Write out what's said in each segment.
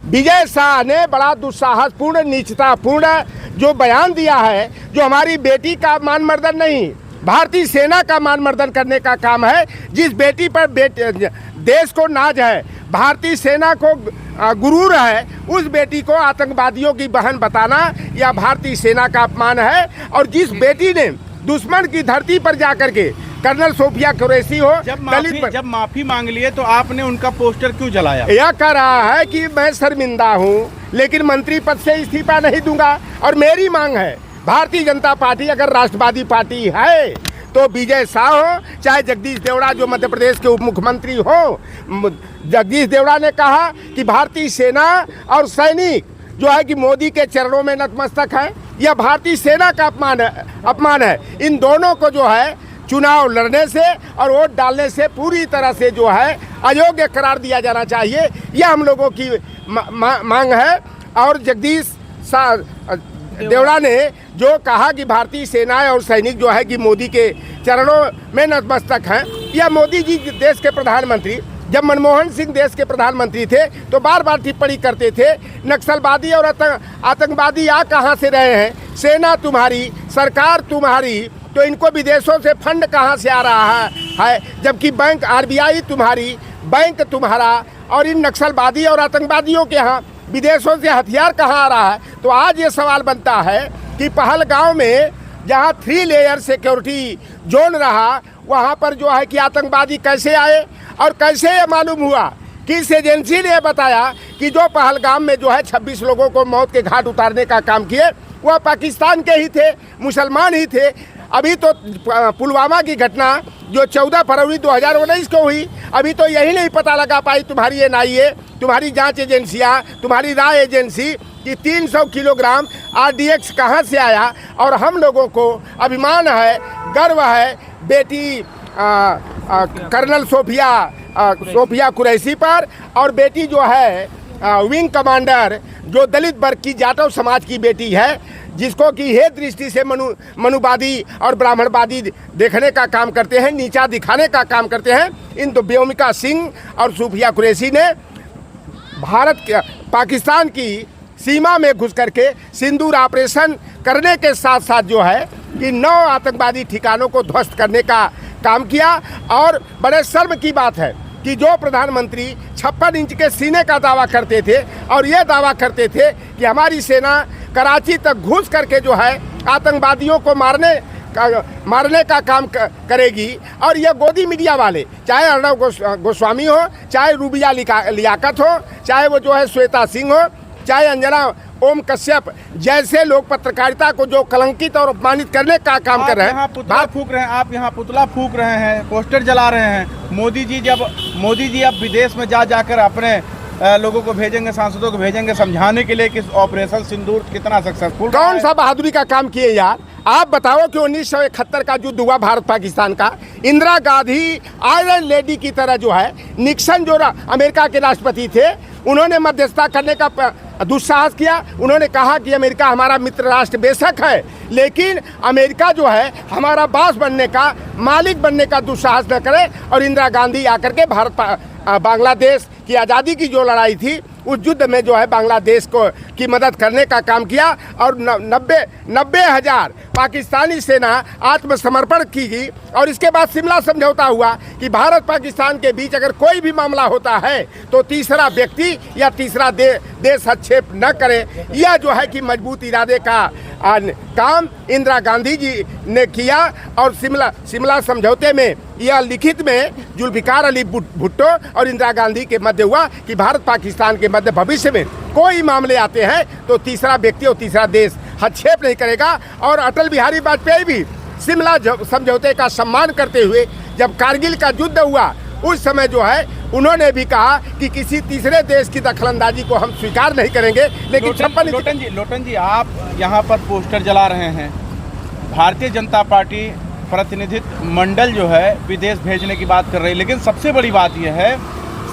विजय शाह ने बड़ा दुस्साहसपूर्ण, नीचतापूर्ण जो बयान दिया है, जो हमारी बेटी का मान मर्दन नहीं, भारतीय सेना का मान मर्दन करने का काम है। जिस बेटी पर देश को नाज है, भारतीय सेना को गुरूर है, उस बेटी को आतंकवादियों की बहन बताना यह भारतीय सेना का अपमान है। और जिस बेटी ने दुश्मन की धरती पर जाकर के कर्नल सोफिया कुरैशी हो, जब माफी मांग लिए तो आपने उनका पोस्टर क्यों जलाया? यह कह रहा है कि मैं शर्मिंदा हूँ, लेकिन मंत्री पद से इस्तीफा नहीं दूंगा। और मेरी मांग है, भारतीय जनता पार्टी अगर राष्ट्रवादी पार्टी है तो विजय शाह हो, चाहे जगदीश देवड़ा जो मध्य प्रदेश के उप मुख्यमंत्री हो। जगदीश देवड़ा ने कहा कि भारतीय सेना और सैनिक जो है कि मोदी के चरणों में नतमस्तक है, यह भारतीय सेना का अपमान है। इन दोनों को जो है चुनाव लड़ने से और वोट डालने से पूरी तरह से जो है अयोग्य करार दिया जाना चाहिए, यह हम लोगों की मांग है। और जगदीश देवड़ा ने जो कहा कि भारतीय सेना और सैनिक जो है कि मोदी के चरणों में नतमस्तक हैं, यह मोदी जी देश के प्रधानमंत्री, जब मनमोहन सिंह देश के प्रधानमंत्री थे तो बार बार टिप्पणी करते थे, नक्सलवादी और आतंकवादी आ कहाँ से रहे हैं, सेना तुम्हारी, सरकार तुम्हारी, तो इनको विदेशों से फंड कहाँ से आ रहा है, जबकि बैंक RBI तुम्हारी, बैंक तुम्हारा, और इन नक्सलवादी और आतंकवादियों के यहाँ विदेशों से हथियार कहाँ आ रहा है। तो आज ये सवाल बनता है कि पहलगांव में जहाँ 3 लेयर सिक्योरिटी जोन रहा, वहाँ पर जो है कि आतंकवादी कैसे आए और कैसे ये मालूम हुआ, किस एजेंसी ने बताया कि जो पहलगाम में जो है 26 लोगों को मौत के घाट उतारने का काम किए वह पाकिस्तान के ही थे, मुसलमान ही थे। अभी तो पुलवामा की घटना जो 14 फरवरी 2019 को हुई, अभी तो यही नहीं पता लगा पाई तुम्हारी NIA, तुम्हारी जांच एजेंसियां, तुम्हारी राय एजेंसी कि 300 किलोग्राम RDX कहां से आया। और हम लोगों को अभिमान है, गर्व है बेटी कर्नल सोफिया कुरैशी पर, और बेटी जो है विंग कमांडर जो दलित वर्ग की जाटव समाज की बेटी है, जिसको कि हे दृष्टि से मनुवादी और ब्राह्मणवादी देखने का काम करते हैं, नीचा दिखाने का काम करते हैं। इन तो व्योमिका सिंह और सोफिया कुरैशी ने पाकिस्तान की सीमा में घुस करके सिंदूर ऑपरेशन करने के साथ साथ जो है कि 9 आतंकवादी ठिकानों को ध्वस्त करने का काम किया। और बड़े शर्म की बात है कि जो प्रधानमंत्री 56 इंच के सीने का दावा करते थे और ये दावा करते थे कि हमारी सेना कराची तक घुस करके जो है आतंकवादियों को मारने का काम करेगी, और ये गोदी मीडिया वाले, चाहे अर्णव गोस्वामी हो, चाहे रूबिया लियाकत हो, चाहे वो जो है श्वेता सिंह हो, चाहे अंजना ओम कश्यप जैसे लोग पत्रकारिता को जो कलंकित और अपमानित करने का काम कर रहे हैं। आप यहाँ पुतला फूक रहे हैं, पोस्टर जला रहे हैं। मोदी जी अब विदेश में जाकर अपने लोगों को भेजेंगे, सांसदों को भेजेंगे समझाने के लिए कि ऑपरेशन सिंदूर कितना सक्सेसफुल, कौन सा बहादुरी का काम किए यार। आप बताओ कि 1971 का युद्ध हुआ भारत पाकिस्तान का, इंदिरा गांधी आयरन लेडी की तरह जो है, निक्सन जो अमेरिका के राष्ट्रपति थे, उन्होंने मध्यस्थता करने का दुस्साहस किया। उन्होंने कहा कि अमेरिका हमारा मित्र राष्ट्र बेशक है, लेकिन अमेरिका जो है हमारा बास बनने का, मालिक बनने का दुस्साहस न करे। और इंदिरा गांधी आकर के बांग्लादेश की आज़ादी की जो लड़ाई थी, उस युद्ध में जो है बांग्लादेश की मदद करने का काम किया। और 90,000 पाकिस्तानी सेना आत्मसमर्पण की गई। और इसके बाद शिमला समझौता हुआ कि भारत पाकिस्तान के बीच अगर कोई भी मामला होता है तो तीसरा व्यक्ति या तीसरा देश हस्तक्षेप न करे। यह जो है कि मजबूत इरादे का काम इंदिरा गांधी जी ने किया। और शिमला समझौते में यह लिखित में जुल्फिकार अली भुट्टो और इंदिरा गांधी के मध्य हुआ कि भारत पाकिस्तान के मध्य भविष्य में कोई मामले आते हैं तो तीसरा व्यक्ति और तीसरा देश हस्तक्षेप नहीं करेगा। और अटल बिहारी वाजपेयी भी शिमला समझौते का सम्मान करते हुए जब कारगिल का युद्ध हुआ, उस समय जो है उन्होंने भी कहा कि किसी तीसरे देश की दखलंदाजी को हम स्वीकार नहीं करेंगे। लेकिन लोटन जी आप यहाँ पर पोस्टर जला रहे हैं, भारतीय जनता पार्टी प्रतिनिधित्व मंडल जो है विदेश भेजने की बात कर रही है, लेकिन सबसे बड़ी बात यह है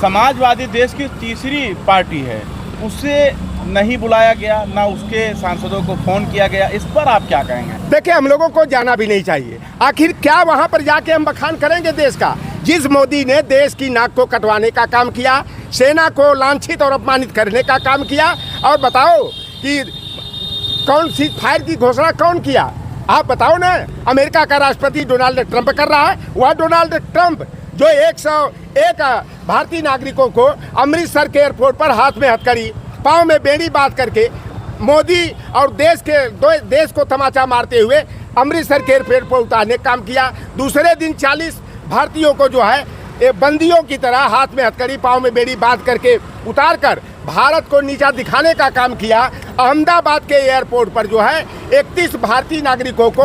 समाजवादी देश की तीसरी पार्टी है, उससे नहीं बुलाया गया, ना उसके सांसदों को फोन किया गया, इस पर आप क्या कहेंगे? देखिए, हम लोगों को जाना भी नहीं चाहिए। आखिर क्या वहां पर जाके हम बखान करेंगे देश का? जिस मोदी ने देश की नाक को कटवाने का काम किया, सेना को लांछित और अपमानित करने का काम किया, और बताओ कि कौन सी फायर की घोषणा कौन किया? आप बताओ ना। अमेरिका का राष्ट्रपति डोनाल्ड ट्रंप कर रहा है। वह डोनाल्ड ट्रंप जो 101 भारतीय नागरिकों को अमृतसर के एयरपोर्ट पर हाथ में हथकड़ी, पाँव में बेड़ी बांध करके मोदी और देश को तमाचा मारते हुए अमृतसर के एयरपोर्ट पर उतारने का काम किया। दूसरे दिन 40 भारतीयों को जो है बंदियों की तरह हाथ में हथकड़ी, पाँव में बेड़ी बांध करके उतार कर भारत को नीचा दिखाने का काम किया। अहमदाबाद के एयरपोर्ट पर जो है 31 भारतीय नागरिकों को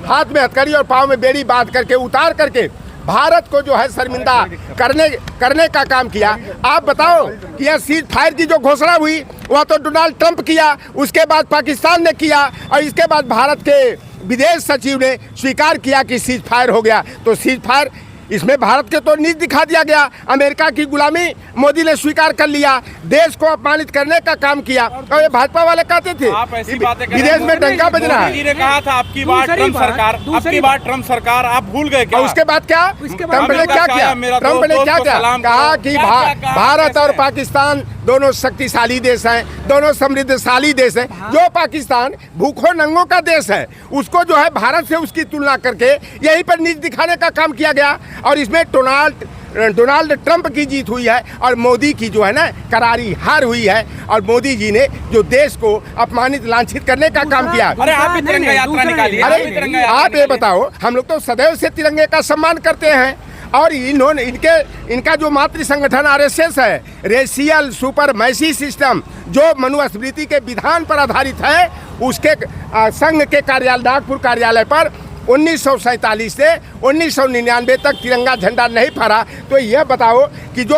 हाथ में हथकड़ी और पाँव में बेड़ी बांध करके उतार करके भारत को जो है शर्मिंदा करने का काम किया। आप बताओ कि यह सीज फायर की जो घोषणा हुई वह तो डोनाल्ड ट्रंप किया, उसके बाद पाकिस्तान ने किया, और इसके बाद भारत के विदेश सचिव ने स्वीकार किया कि सीज फायर हो गया। तो सीज फायर, इसमें भारत के तो नीच दिखा दिया गया। अमेरिका की गुलामी मोदी ने स्वीकार कर लिया, देश को अपमानित करने का काम किया। और ये भाजपा वाले कहते थे आप ऐसी बातें विदेश में डंका बज रहा है। मोदी जी ने कहा था आपकी बार ट्रंप सरकार, आपकी बार ट्रंप सरकार, आप भूल गए क्या? और उसके बाद क्या ट्रंप ने क्या किया? ट्रंप ने क्या किया? कहा कि भारत और पाकिस्तान दोनों शक्तिशाली देश हैं, दोनों समृद्धशाली देश हैं। जो पाकिस्तान भूखों नंगों का देश है, उसको जो है भारत से उसकी तुलना करके यहीं पर नीच दिखाने का काम किया गया। और इसमें डोनाल्ड ट्रंप की जीत हुई है और मोदी की जो है ना करारी हार हुई है। और मोदी जी ने जो देश को अपमानित लांछित करने का काम किया। अरे आप भी तिरंगा यात्रा निकालिए। अरे आप ये बताओ, हम लोग तो सदैव से तिरंगे का सम्मान करते हैं। और इन्होंने इनका जो मातृ संगठन आरएसएस है, रेशियल सुपरमैसी सिस्टम, जो मनुस्मृति के विधान पर आधारित है, उसके संघ के कार्यालय, नागपुर कार्यालय पर 1947 से 1999 तक तिरंगा झंडा नहीं फहरा। तो यह बताओ कि जो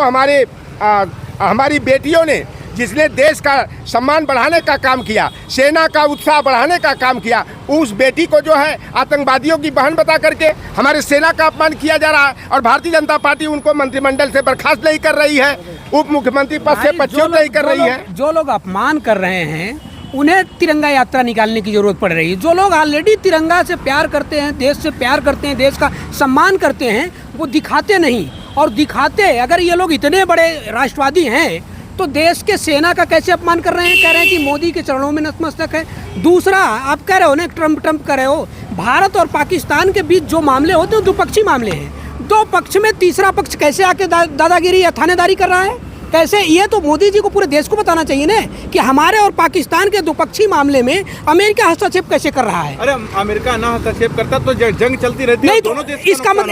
हमारी बेटियों ने, जिसने देश का सम्मान बढ़ाने का काम किया, सेना का उत्साह बढ़ाने का काम किया, उस बेटी को जो है आतंकवादियों की बहन बता करके हमारे सेना का अपमान किया जा रहा है। और भारतीय जनता पार्टी उनको मंत्रिमंडल से बर्खास्त नहीं कर रही है, उप मुख्यमंत्री पद से पदच्युत नहीं कर रही है। जो लोग अपमान कर रहे हैं उन्हें तिरंगा यात्रा निकालने की जरूरत पड़ रही है। जो लोग ऑलरेडी तिरंगा से प्यार करते हैं, देश से प्यार करते हैं, देश का सम्मान करते हैं, वो दिखाते नहीं। और दिखाते, अगर ये लोग इतने बड़े राष्ट्रवादी हैं तो देश के सेना का कैसे अपमान कर रहे हैं? कह रहे हैं कि मोदी के चरणों में नतमस्तक है। दूसरा, आप कह रहे हो ना ट्रंप कर रहे हो, भारत और पाकिस्तान के बीच जो मामले होते हैं द्विपक्षीय मामले हैं। दो पक्ष में तीसरा पक्ष कैसे आके दादागिरी या थानेदारी कर रहा है? कैसे? ये तो मोदी जी को पूरे देश को बताना चाहिए ना कि हमारे और पाकिस्तान के द्विपक्षीय मामले में अमेरिका हस्तक्षेप कैसे कर रहा है। अरे अमेरिका ना हस्तक्षेप करता तो जंग चलती रहती है। नहीं तो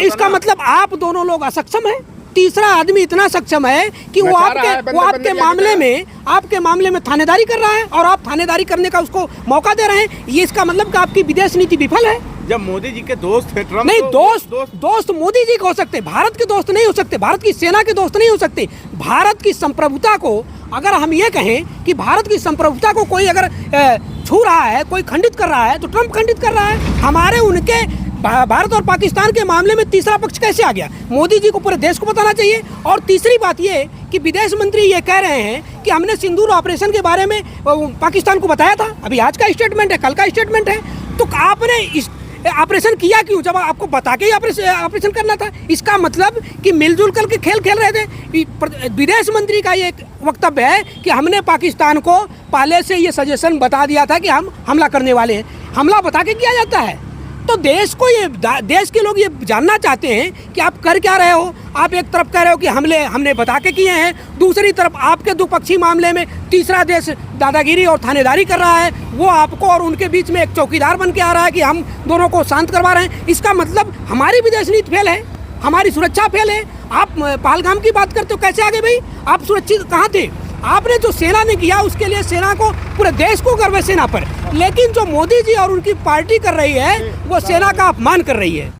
इसका मतलब आप दोनों लोग असक्षम हैं। तीसरा आदमी इतना सक्षम है कि वो आपके मामले में थानेदारी कर रहा है और आप थानेदारी करने का उसको मौका दे रहे हैं। ये इसका मतलब कि आपकी विदेश नीति विफल है। जब मोदी जी के दोस्त थे ट्रंप, नहीं, दोस्त मोदी जी को हो सकते, भारत के दोस्त नहीं हो सकते, भारत की सेना के दोस्त नहीं हो सकते। भारत की संप्रभुता को, अगर हम ये कहें कि भारत की संप्रभुता को कोई अगर छू रहा है, कोई खंडित कर रहा है, तो ट्रंप खंडित कर रहा है। हमारे उनके भारत और पाकिस्तान के मामले में तीसरा पक्ष कैसे आ गया? मोदी जी को पूरे देश को बताना चाहिए। और तीसरी बात ये कि विदेश मंत्री ये कह रहे हैं कि हमने सिंदूर ऑपरेशन के बारे में पाकिस्तान को बताया था। अभी आज का स्टेटमेंट है, कल का स्टेटमेंट है। तो आपने इस ऑपरेशन किया क्यों जब आपको बता के ही ऑपरेशन करना था? इसका मतलब कि मिलजुल कर के खेल खेल रहे थे। विदेश मंत्री का ये वक्तव्य है कि हमने पाकिस्तान को पहले से ये सजेशन बता दिया था कि हम हमला करने वाले हैं। हमला बता के किया जाता है। तो देश के लोग ये जानना चाहते हैं कि आप कर क्या रहे हो। आप एक तरफ कह रहे हो कि हमने बता के किए हैं, दूसरी तरफ आपके द्विपक्षीय मामले में तीसरा देश दादागिरी और थानेदारी कर रहा है। वो आपको और उनके बीच में एक चौकीदार बन के आ रहा है कि हम दोनों को शांत करवा रहे हैं। इसका मतलब हमारी विदेश नीति फेल है, हमारी सुरक्षा फेल है। आप पहलगाम की बात करते हो, कैसे आगे भाई? आप सुरक्षित कहाँ थे? आपने जो सेना ने किया उसके लिए सेना को, पूरे देश को गर्व है सेना पर। लेकिन जो मोदी जी और उनकी पार्टी कर रही है वो सेना का अपमान कर रही है।